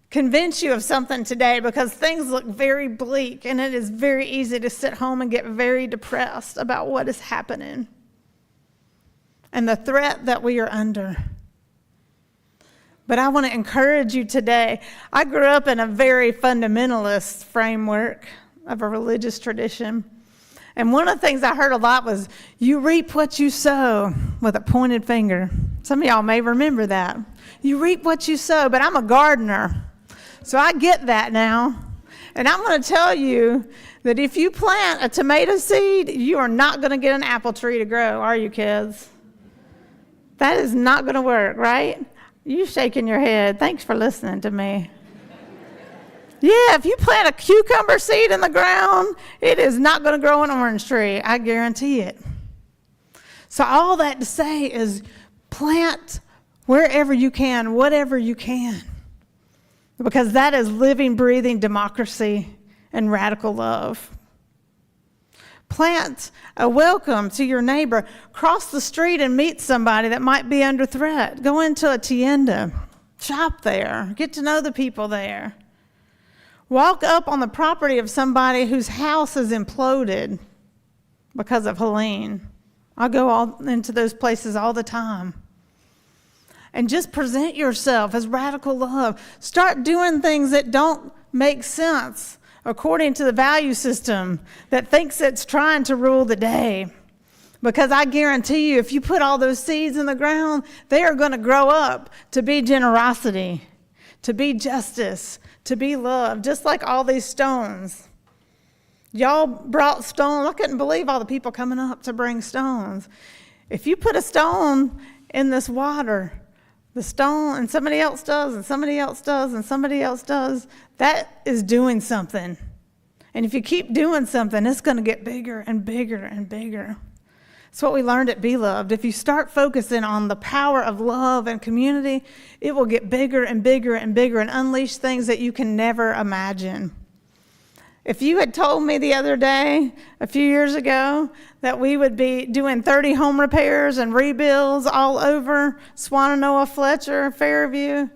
convince you of something today, because things look very bleak, and it is very easy to sit home and get very depressed about what is happening and the threat that we are under. But I want to encourage you today. I grew up in a very fundamentalist framework of a religious tradition. And one of the things I heard a lot was, "You reap what you sow," with a pointed finger. Some of y'all may remember that. You reap what you sow, but I'm a gardener, so I get that now. And I'm going to tell you that if you plant a tomato seed, you are not going to get an apple tree to grow, are you, kids? That is not going to work, right? You shaking your head. Thanks for listening to me. Yeah, if you plant a cucumber seed in the ground, it is not going to grow an orange tree. I guarantee it. So all that to say is plant wherever you can, whatever you can, because that is living, breathing democracy and radical love. Plant a welcome to your neighbor. Cross the street and meet somebody that might be under threat. Go into a tienda. Shop there. Get to know the people there. Walk up on the property of somebody whose house is imploded because of Helene. I go all into those places all the time. And just present yourself as radical love. Start doing things that don't make sense according to the value system that thinks it's trying to rule the day. Because I guarantee you, if you put all those seeds in the ground, they are going to grow up to be generosity, to be justice, to be love, just like all these stones. Y'all brought stones. I couldn't believe all the people coming up to bring stones. If you put a stone in this water, the stone, and somebody else does, and somebody else does, and somebody else does, that is doing something. And if you keep doing something, it's going to get bigger and bigger and bigger. It's what we learned at Be Loved. If you start focusing on the power of love and community, it will get bigger and bigger and bigger and unleash things that you can never imagine. If you had told me the other day, a few years ago, that we would be doing 30 home repairs and rebuilds all over Swannanoa, Fletcher, Fairview,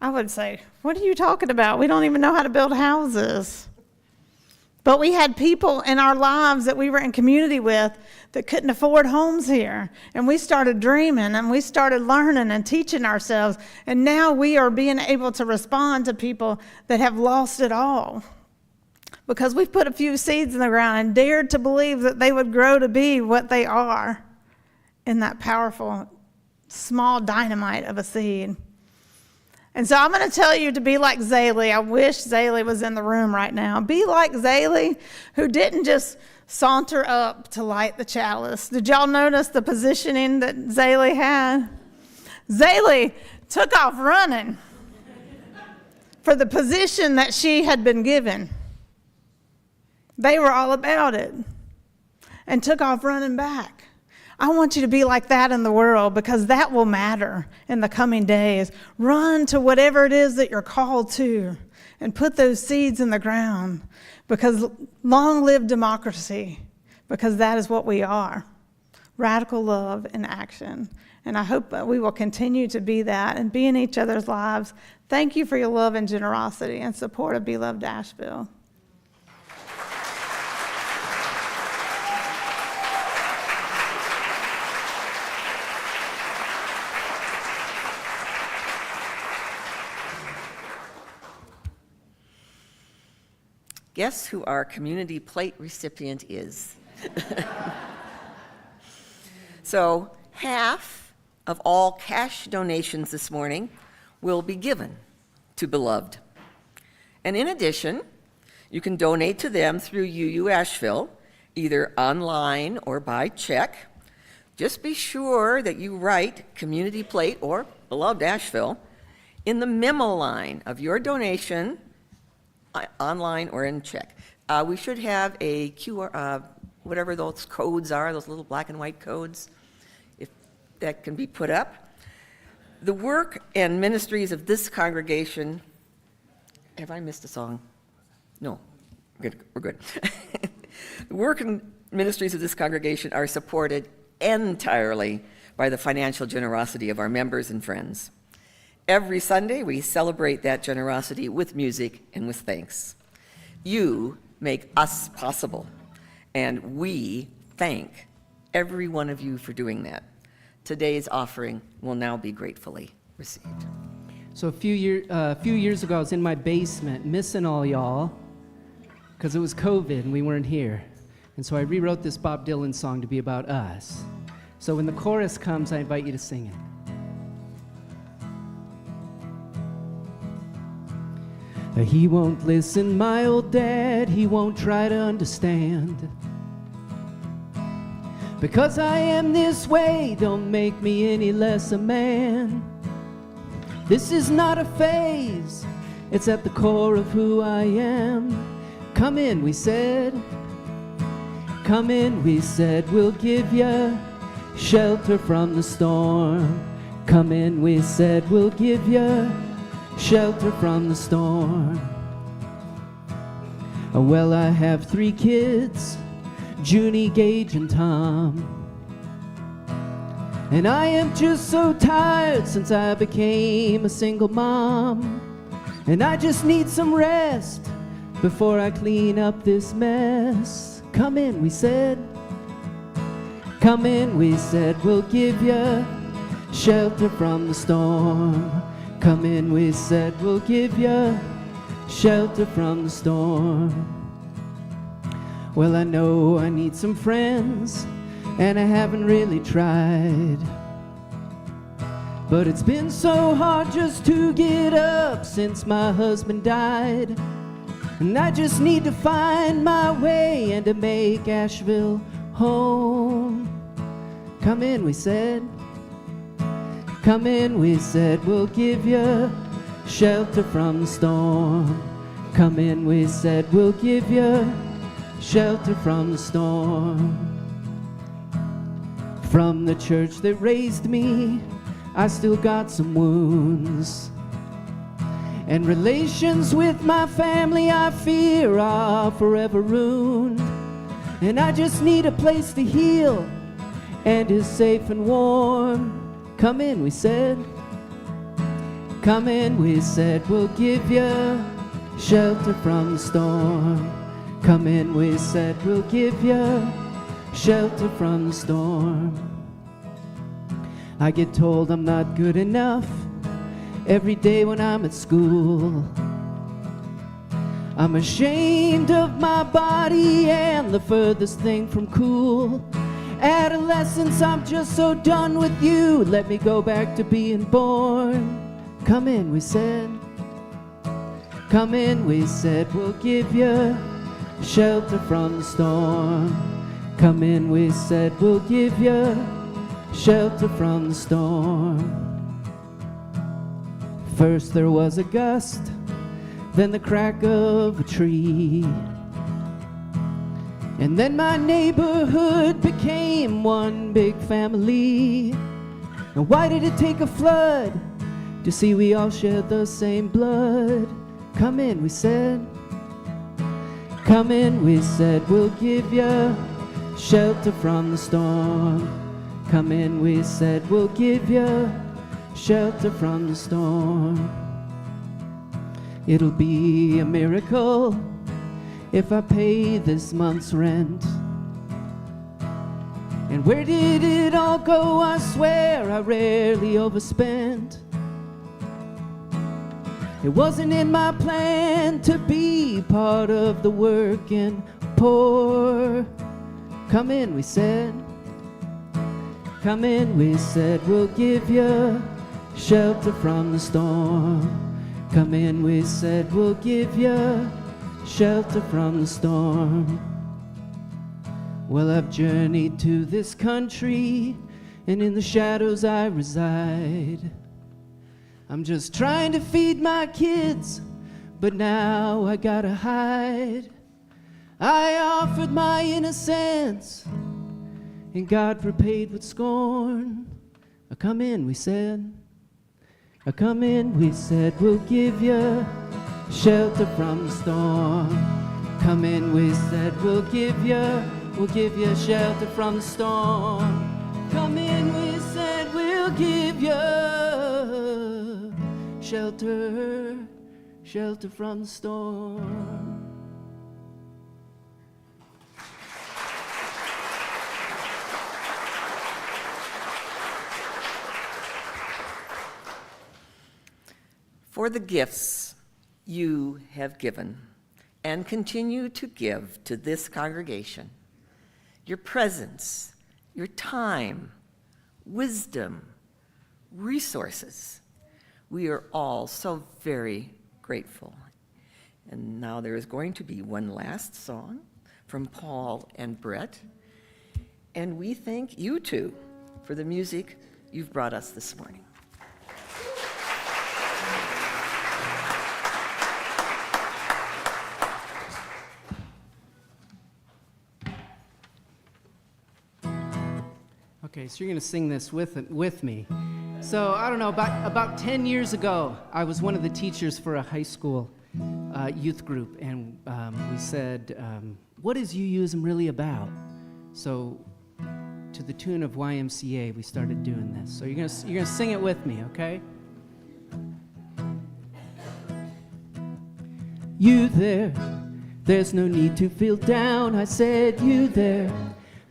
I would say, "What are you talking about? We don't even know how to build houses." But we had people in our lives that we were in community with that couldn't afford homes here. And we started dreaming, and we started learning and teaching ourselves. And now we are being able to respond to people that have lost it all, because we've put a few seeds in the ground and dared to believe that they would grow to be what they are in that powerful, small dynamite of a seed. And so I'm going to tell you to be like Zaley. I wish Zaley was in the room right now. Be like Zaley, who didn't just saunter up to light the chalice. Did y'all notice the positioning that Zaley had? Zaley took off running for the position that she had been given. They were all about it and took off running back. I want you to be like that in the world, because that will matter in the coming days. Run to whatever it is that you're called to and put those seeds in the ground, because long live democracy, because that is what we are. Radical love in action. And I hope that we will continue to be that and be in each other's lives. Thank you for your love and generosity and support of Beloved Asheville. Guess who our community plate recipient is? So, half of all cash donations this morning will be given to Beloved. And in addition, you can donate to them through UU Asheville, either online or by check. Just be sure that you write Community Plate or Beloved Asheville in the memo line of your donation, online or in check. We should have a QR, whatever those codes are, those little black and white codes, if that can be put up. The work and ministries of this congregation, have I missed a song? No, we're good. The work and ministries of this congregation are supported entirely by the financial generosity of our members and friends. Every Sunday, we celebrate that generosity with music and with thanks. You make us possible, and we thank every one of you for doing that. Today's offering will now be gratefully received. So a few years ago, I was in my basement missing all y'all because it was COVID and we weren't here. And so I rewrote this Bob Dylan song to be about us. So when the chorus comes, I invite you to sing it. He won't listen, my old dad, he won't try to understand. Because I am this way, don't make me any less a man. This is not a phase, it's at the core of who I am. Come in, we said. Come in, we said, we'll give you shelter from the storm. Come in, we said, we'll give you shelter from the storm. Well, I have 3 kids, Junie, Gage, and Tom. And I am just so tired since I became a single mom. And I just need some rest before I clean up this mess. Come in, we said. Come in, we said, we'll give you shelter from the storm. Come in, we said, we'll give you shelter from the storm. Well, I know I need some friends, and I haven't really tried. But it's been so hard just to get up since my husband died. And I just need to find my way and to make Asheville home. Come in, we said. Come in, we said, we'll give you shelter from the storm. Come in, we said, we'll give you shelter from the storm. From the church that raised me, I still got some wounds. And relations with my family, I fear, are forever ruined. And I just need a place to heal and is safe and warm. Come in, we said. Come in, we said, we'll give you shelter from the storm. Come in, we said, we'll give you shelter from the storm. I get told I'm not good enough every day when I'm at school. I'm ashamed of my body and the furthest thing from cool. Adolescence, I'm just so done with you. Let me go back to being born. Come in, we said. Come in, we said, we'll give you shelter from the storm. Come in, we said, we'll give you shelter from the storm. First there was a gust, then the crack of a tree. And then my neighborhood became one big family. And why did it take a flood to see we all shared the same blood? Come in, we said. Come in, we said, we'll give you shelter from the storm. Come in, we said, we'll give you shelter from the storm. It'll be a miracle if I pay this month's rent. And where did it all go? I swear I rarely overspent. It wasn't in my plan to be part of the working poor. Come in, we said. Come in, we said, we'll give you shelter from the storm. Come in, we said, we'll give you shelter from the storm. Well, I've journeyed to this country, and in the shadows I reside. I'm just trying to feed my kids, but now I gotta hide. I offered my innocence, and God repaid with scorn. Come in, we said. Come in, we said, we'll give you shelter from the storm. Come in, we said, we'll give you shelter from the storm. Come in, we said, we'll give you shelter from the storm. For the gifts you have given and continue to give to this congregation, your presence, your time, wisdom, resources, we are all so very grateful. And now there is going to be one last song from Paul and Brett, and we thank you two for the music you've brought us this morning. Okay, so you're going to sing this with me. So, I don't know, about 10 years ago, I was one of the teachers for a high school youth group, and we said, what is UUism really about? So, to the tune of YMCA, we started doing this. So you're gonna sing it with me, okay? You there, there's no need to feel down. I said, you there.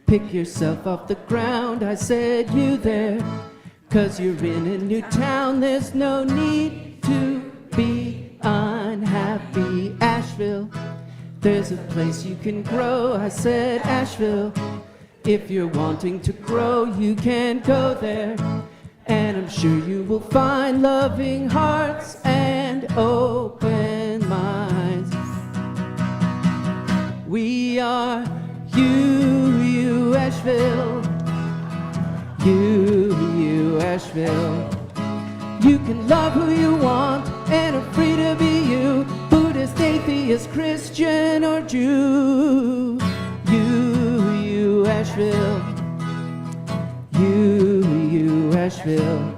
Pick yourself off the ground, I said, you there. 'Cause you're in a new town, there's no need to be unhappy. Asheville, there's a place you can grow, I said, Asheville. If you're wanting to grow, you can go there. And I'm sure you will find loving hearts and open minds. We are UU Asheville, UU Asheville. You can love who you want and are free to be you, Buddhist, atheist, Christian, or Jew. UU Asheville, UU Asheville.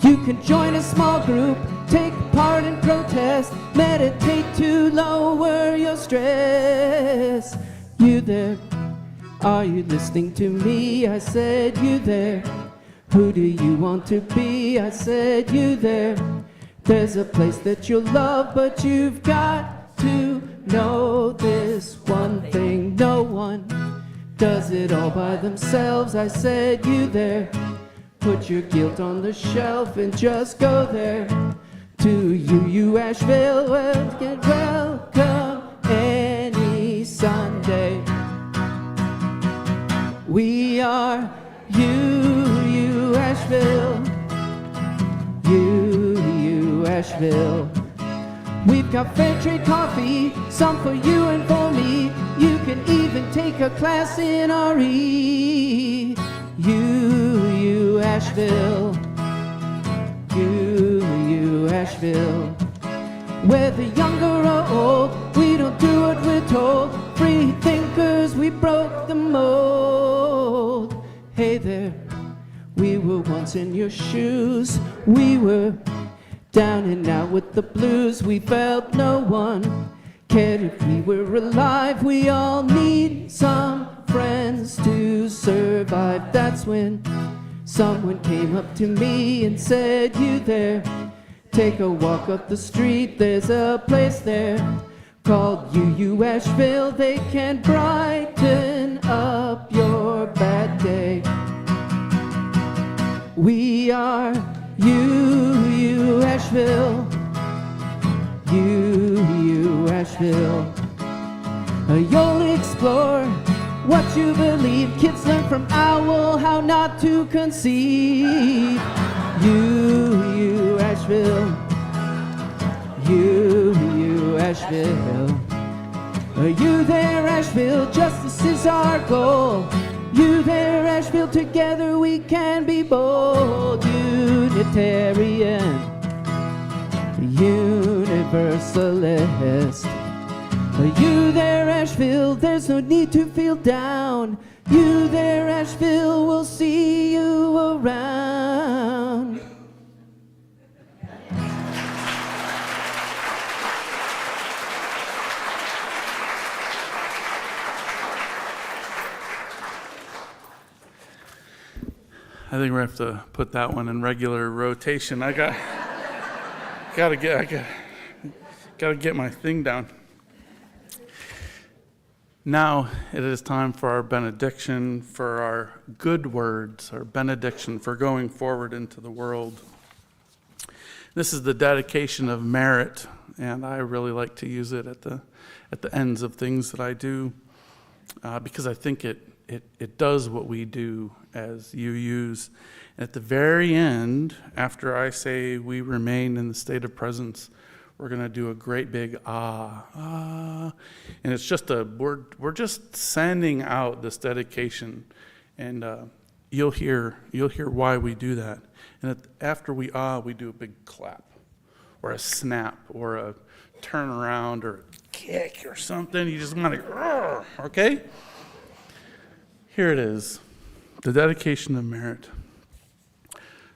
You can join a small group, take part in protest, meditate to lower your stress. You there, are you listening to me? I said, you there. Who do you want to be? I said, you there. There's a place that you'll love, but you've got to know this one thing. No one does it all by themselves. I said, you there. Put your guilt on the shelf and just go there. To UU Asheville, well, get welcome any Sunday. We are UU Asheville, UU Asheville. We've got fair trade coffee, some for you and for me. You can even take a class in RE. UU Asheville, UU Asheville. Whether younger or old, we don't do what we're told. Free thinkers we broke the mold. Hey there, we were once in your shoes. We were down and out with the blues. We felt no one cared if we were alive. We all need some friends to survive. That's when someone came up to me and said, you there, take a walk up the street. There's a place there called UU Asheville. They can brighten up your bad day. We are UU Asheville, UU Asheville. You'll explore what you believe. Kids learn from Owl how not to conceive. UU Asheville, UU Asheville. You there, Asheville, justice is our goal. You there, Asheville, together we can be bold. Unitarian, Universalist. You there, Asheville, there's no need to feel down. You there, Asheville, we'll see you around. I think we have to put that one in regular rotation. I gotta get my thing down. Now it is time for our benediction, for our good words, our benediction for going forward into the world. This is the dedication of merit, and I really like to use it at the ends of things that I do, because I think it does what we do as UUs. And at the very end, after I say we remain in the state of presence, we're going to do a great big ah. And it's just we're just sending out this dedication. And you'll hear why we do that. And after we do a big clap or a snap or a turn around or a kick or something. You just want to, okay? Here it is, the dedication of merit.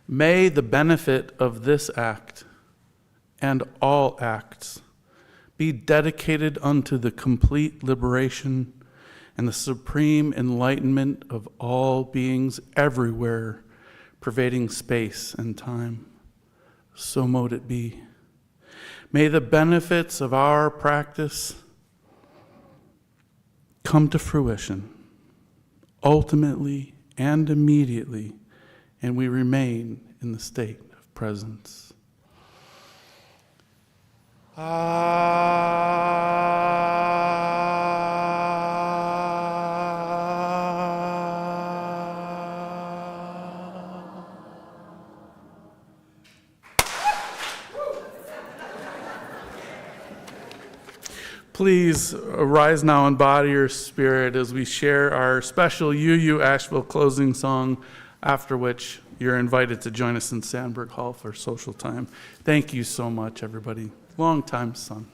May the benefit of this act and all acts be dedicated unto the complete liberation and the supreme enlightenment of all beings everywhere, pervading space and time. So mote it be. May the benefits of our practice come to fruition, ultimately and immediately, and we remain in the state of presence. Please arise now in body or spirit as we share our special UU Asheville closing song, after which you're invited to join us in Sandberg Hall for social time. Thank you so much, everybody. Long time, son.